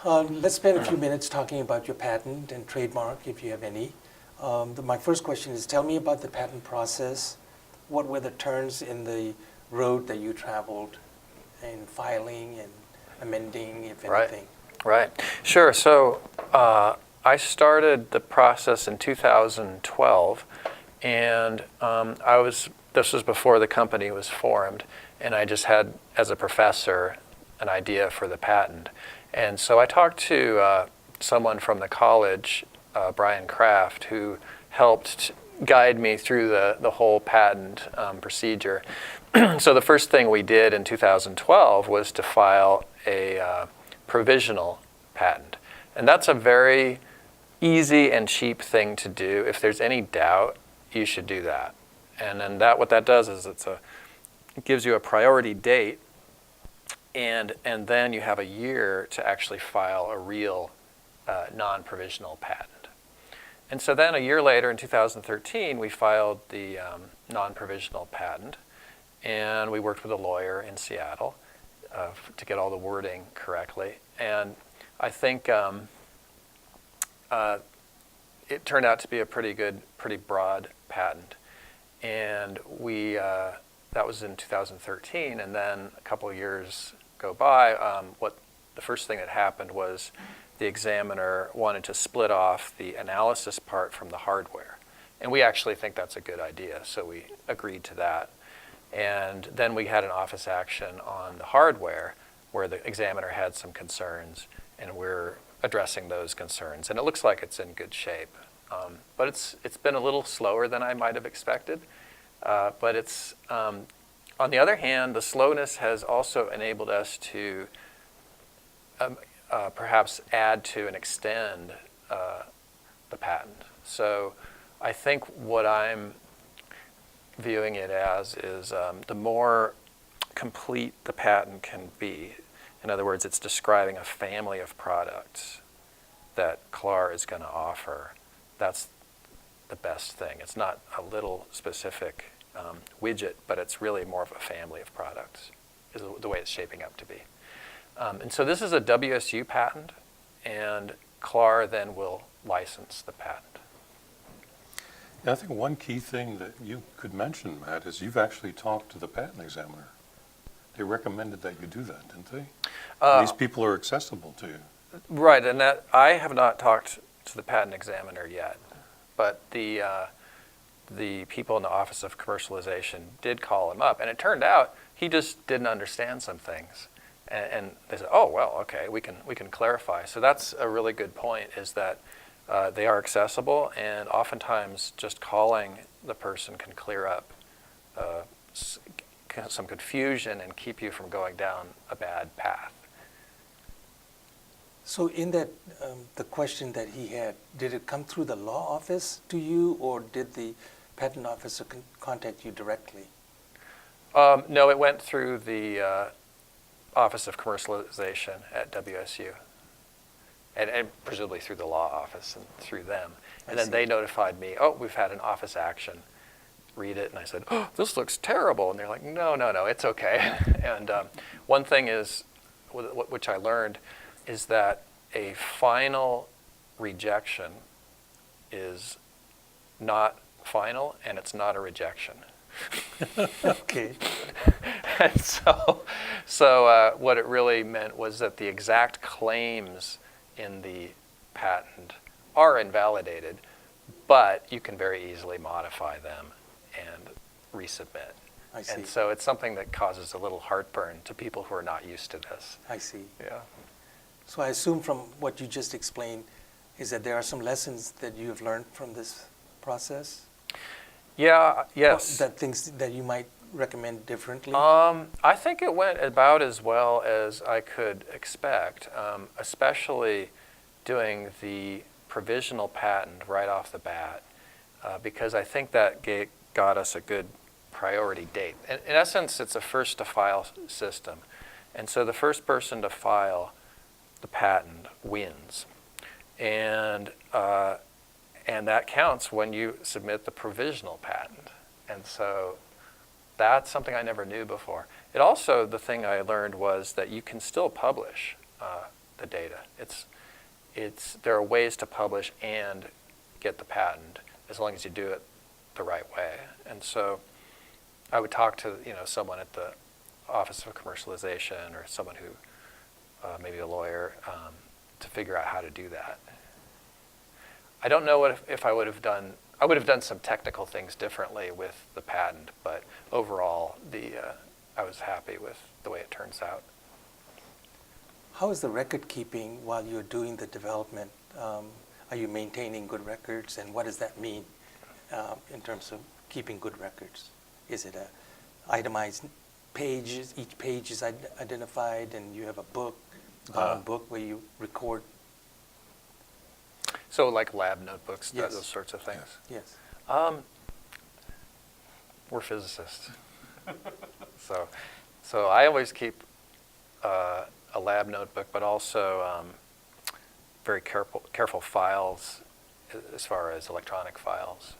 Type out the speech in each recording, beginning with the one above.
Let's spend a few minutes talking about your patent and trademark, if you have any. My first question is, tell me about the patent process. What were the turns in the road that you traveled in filing and amending, if anything? Right. Sure. So I started the process in 2012, and this was before the company was formed, and I just had, as a professor, an idea for the patent. And so I talked to someone from the college, Brian Kraft, who helped guide me through the whole patent procedure. So the first thing we did in 2012 was to file a provisional patent. And that's a very easy and cheap thing to do. If there's any doubt, you should do that. And then what that does is it gives you a priority date, and then you have a year to actually file a real non-provisional patent. And so then a year later, in 2013, we filed the non-provisional patent, and we worked with a lawyer in Seattle to get all the wording correctly. And I think it turned out to be a pretty broad patent. And that was in 2013, and then a couple of years go by. The first thing that happened was the examiner wanted to split off the analysis part from the hardware. And we actually think that's a good idea, so we agreed to that. And then we had an office action on the hardware where the examiner had some concerns, and we're addressing those concerns. And it looks like it's in good shape. But it's been a little slower than I might have expected. But it's, on the other hand, the slowness has also enabled us to perhaps add to and extend the patent. So I think what I'm viewing it as is the more complete the patent can be. In other words, it's describing a family of products that Klar is going to offer. That's the best thing. It's not a little specific widget, but it's really more of a family of products, is the way it's shaping up to be. And so this is a WSU patent, and Klar then will license the patent. Yeah, I think one key thing that you could mention, Matt, is you've actually talked to the patent examiner. They recommended that you do that, didn't they? These people are accessible to you. Right, and that I have not talked to the patent examiner yet, but the people in the Office of Commercialization did call him up, and it turned out he just didn't understand some things. And they said, oh, well, okay, we can clarify. So that's a really good point, is that they are accessible, and oftentimes just calling the person can clear up some confusion and keep you from going down a bad path. So in that, the question that he had, did it come through the law office to you, or did the patent officer contact you directly? No, it went through the Office of Commercialization at WSU, and presumably through the law office and through them. And then they notified me, oh, we've had an office action. Read it. And I said, oh, this looks terrible. And they're like, no, it's okay. And one thing is, which I learned, is that a final rejection is not final, and it's not a rejection. Okay. And so what it really meant was that the exact claims in the patent are invalidated, but you can very easily modify them and resubmit. I see. And so it's something that causes a little heartburn to people who are not used to this. I see. Yeah. So I assume from what you just explained is that there are some lessons that you have learned from this process? Yeah, yes. That things that you might recommend differently? I think it went about as well as I could expect, especially doing the provisional patent right off the bat, because I think that got us a good priority date. In essence, it's a first-to-file system, and so the first person to file the patent wins, and that counts when you submit the provisional patent. And so that's something I never knew before. It also, the thing I learned was that you can still publish the data. There are ways to publish and get the patent as long as you do it the right way. And so I would talk to someone at the Office of Commercialization or someone who, maybe a lawyer, to figure out how to do that. I don't know if I would have done. I would have done some technical things differently with the patent, but overall, I was happy with the way it turns out. How is the record keeping while you're doing the development? Are you maintaining good records, and what does that mean in terms of keeping good records? Is it a itemized pages? Each page is identified, and you have a book, book where you record. So like lab notebooks, Yes. those sorts of things. Yes. We're physicists, so I always keep a lab notebook, but also very careful files as far as electronic files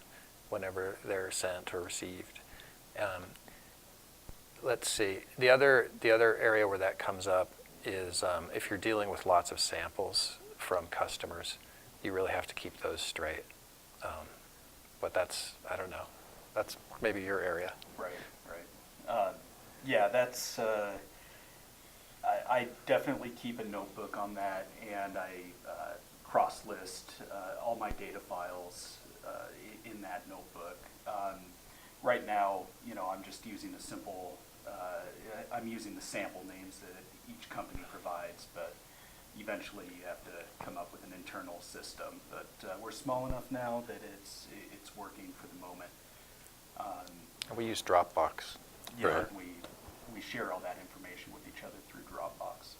whenever they're sent or received. Let's see. The other area where that comes up is if you're dealing with lots of samples from customers, you really have to keep those straight. But I don't know. That's maybe your area. Right. Yeah, that's. I definitely keep a notebook on that, and I cross-list all my data files in that notebook. Right now, I'm just using a simple. I'm using the sample names that each company provides, but eventually you have to come up with an internal system. But we're small enough now that it's working for the moment. We use Dropbox. Yeah, Right. we share all that information with each other through Dropbox.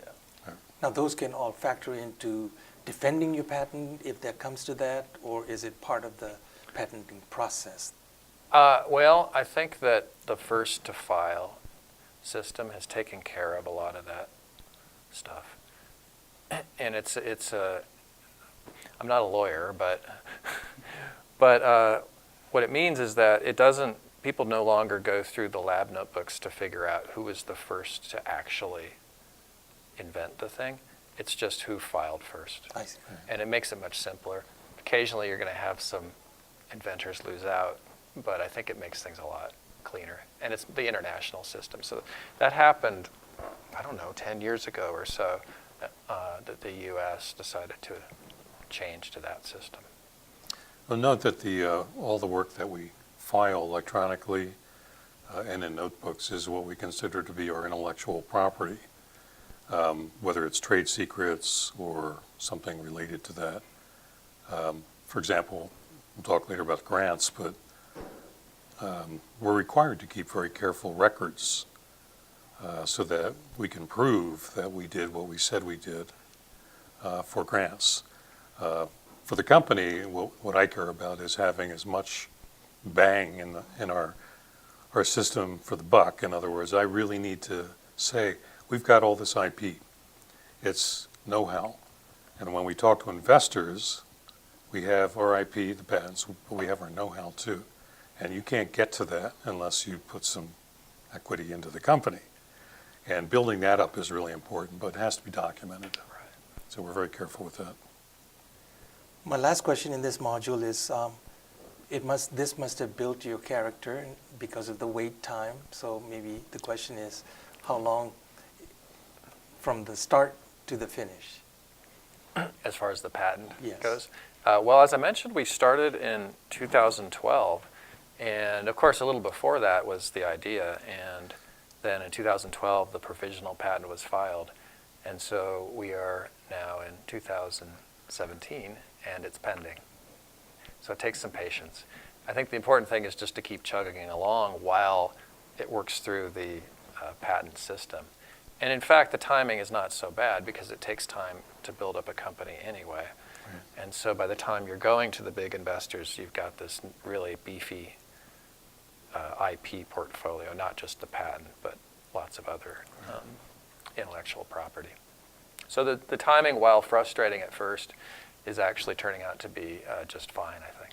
Yeah. Now, those can all factor into defending your patent if that comes to that, or is it part of the patenting process? Well, I think that the first to file system has taken care of a lot of that stuff. And I'm not a lawyer, but what it means is that people no longer go through the lab notebooks to figure out who was the first to actually invent the thing. It's just who filed first. I see. And it makes it much simpler. Occasionally you're going to have some inventors lose out, but I think it makes things a lot cleaner. And it's the international system. So that happened, 10 years ago or so, that the U.S. decided to change to that system. Well, note that all the work that we file electronically and in notebooks is what we consider to be our intellectual property, whether it's trade secrets or something related to that. For example, we'll talk later about grants, but we're required to keep very careful records so that we can prove that we did what we said we did for grants. For the company, what I care about is having as much bang in our system for the buck. In other words, I really need to say, we've got all this IP. It's know-how. And when we talk to investors, we have our IP, the patents, but we have our know-how too. And you can't get to that unless you put some equity into the company. And building that up is really important, but it has to be documented. Right. So we're very careful with that. My last question in this module is, this must have built your character because of the wait time. So maybe the question is, how long from the start to the finish? As far as the patent Yes. goes? Well, as I mentioned, we started in 2012. And of course, a little before that was the idea. And then in 2012, the provisional patent was filed. And so we are now in 2017, and it's pending. So it takes some patience. I think the important thing is just to keep chugging along while it works through the patent system. And in fact, the timing is not so bad because it takes time to build up a company anyway. Right. And so by the time you're going to the big investors, you've got this really beefy IP portfolio, not just the patent, but lots of other intellectual property. So the timing, while frustrating at first, is actually turning out to be just fine, I think.